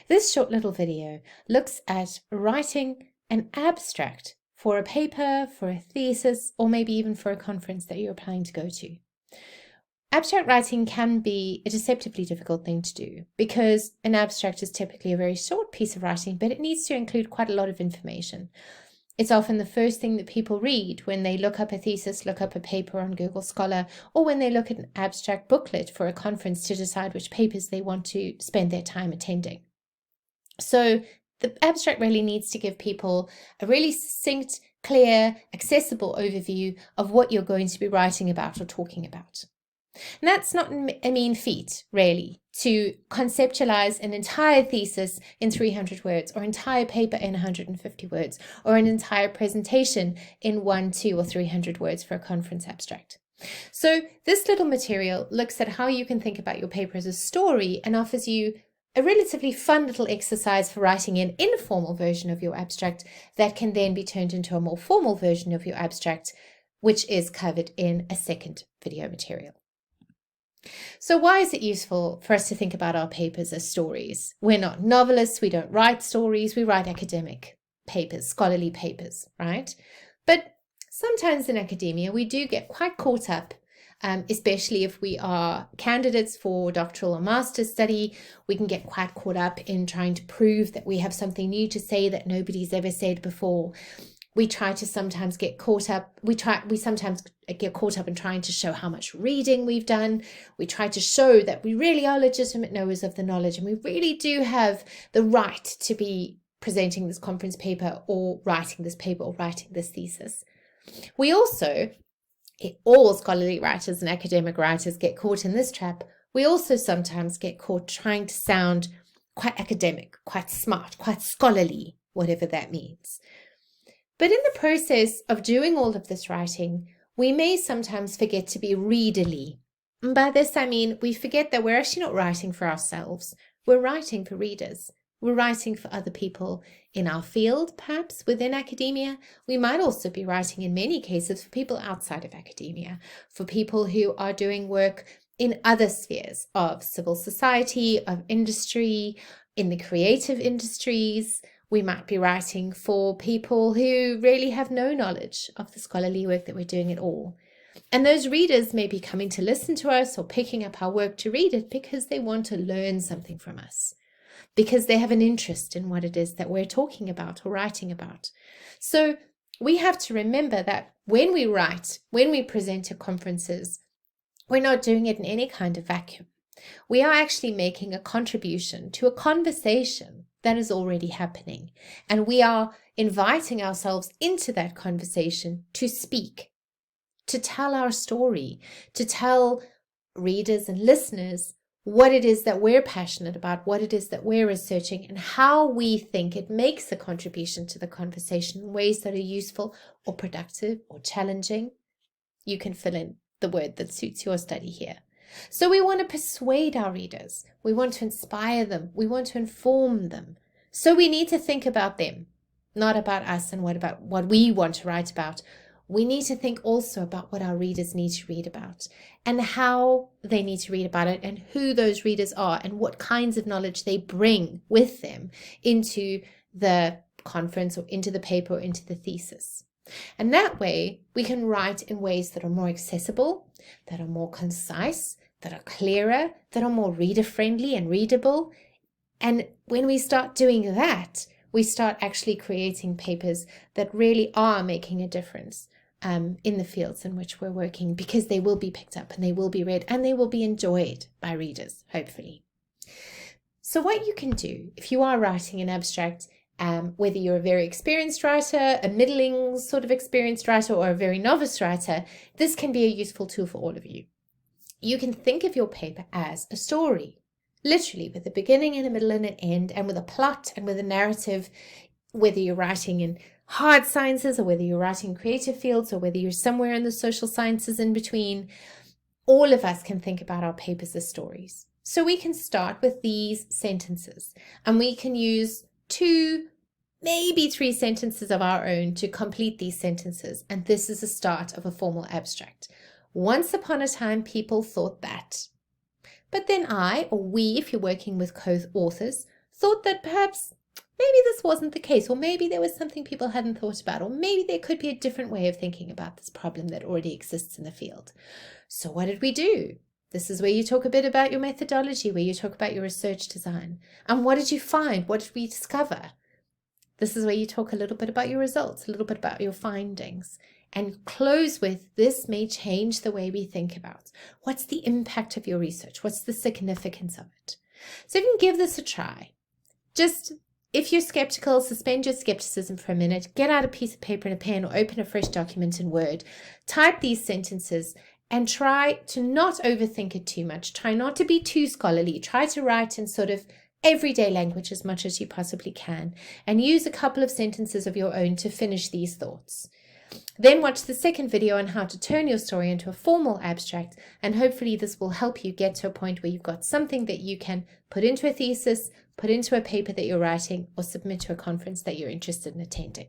This short little video looks at writing an abstract for a paper, for a thesis, or maybe even for a conference that you're planning to go to. Abstract writing can be a deceptively difficult thing to do because an abstract is typically a very short piece of writing, but it needs to include quite a lot of information. It's often the first thing that people read when they look up a thesis, look up a paper on Google Scholar, or when they look at an abstract booklet for a conference to decide which papers they want to spend their time attending. So the abstract really needs to give people a really succinct, clear, accessible overview of what you're going to be writing about or talking about. And that's not a mean feat, really, to conceptualize an entire thesis in 300 words, or entire paper in 150 words, or an entire presentation in 100, 200, or 300 words for a conference abstract. So this little material looks at how you can think about your paper as a story and offers you a relatively fun little exercise for writing an informal version of your abstract that can then be turned into a more formal version of your abstract, which is covered in a second video material. So why is it useful for us to think about our papers as stories? We're not novelists, we don't write stories, we write academic papers, scholarly papers, right? But sometimes in academia, we do get quite caught up, especially if we are candidates for doctoral or master's study. We can get quite caught up in trying to prove that we have something new to say that nobody's ever said before. We try to sometimes get caught up. We sometimes get caught up in trying to show how much reading we've done. We try to show that we really are legitimate knowers of the knowledge, and we really do have the right to be presenting this conference paper or writing this paper or writing this thesis. We also, all scholarly writers and academic writers get caught in this trap. We also sometimes get caught trying to sound quite academic, quite smart, quite scholarly, whatever that means. But in the process of doing all of this writing, we may sometimes forget to be readerly. And by this, I mean we forget that we're actually not writing for ourselves. We're writing for readers. We're writing for other people in our field, perhaps within academia. We might also be writing in many cases for people outside of academia, for people who are doing work in other spheres of civil society, of industry, in the creative industries. We might be writing for people who really have no knowledge of the scholarly work that we're doing at all. And those readers may be coming to listen to us or picking up our work to read it because they want to learn something from us, because they have an interest in what it is that we're talking about or writing about. So we have to remember that when we write, when we present at conferences, we're not doing it in any kind of vacuum. We are actually making a contribution to a conversation that is already happening. And we are inviting ourselves into that conversation to speak, to tell our story, to tell readers and listeners what it is that we're passionate about, what it is that we're researching, and how we think it makes a contribution to the conversation in ways that are useful or productive or challenging. You can fill in the word that suits your study here. So we want to persuade our readers. We want to inspire them. We want to inform them. So we need to think about them, not about us and what we want to write about. We need to think also about what our readers need to read about and how they need to read about it and who those readers are and what kinds of knowledge they bring with them into the conference or into the paper or into the thesis. And that way we can write in ways that are more accessible, that are more concise, that are clearer, that are more reader-friendly and readable. And when we start doing that, we start actually creating papers that really are making a difference in the fields in which we're working, because they will be picked up and they will be read and they will be enjoyed by readers, hopefully. So what you can do if you are writing an abstract, whether you're a very experienced writer, a middling sort of experienced writer, or a very novice writer, this can be a useful tool for all of you. You can think of your paper as a story, literally with a beginning and a middle and an end, and with a plot and with a narrative, whether you're writing in hard sciences or whether you're writing in creative fields or whether you're somewhere in the social sciences in between. All of us can think about our papers as stories. So we can start with these sentences, and we can use 2, maybe 3 sentences of our own to complete these sentences. And this is the start of a formal abstract. Once upon a time, people thought that. But then I, or we, if you're working with co-authors, thought that perhaps maybe this wasn't the case, or maybe there was something people hadn't thought about, or maybe there could be a different way of thinking about this problem that already exists in the field. So what did we do? This is where you talk a bit about your methodology, where you talk about your research design. And what did you find? What did we discover? This is where you talk a little bit about your results, a little bit about your findings, and close with, this may change the way we think about. What's the impact of your research? What's the significance of it? So if you can give this a try, just if you're skeptical, suspend your skepticism for a minute, get out a piece of paper and a pen or open a fresh document in Word, type these sentences and try to not overthink it too much. Try not to be too scholarly. Try to write in sort of everyday language as much as you possibly can, and use a couple of sentences of your own to finish these thoughts. Then watch the second video on how to turn your story into a formal abstract, and hopefully this will help you get to a point where you've got something that you can put into a thesis, put into a paper that you're writing, or submit to a conference that you're interested in attending.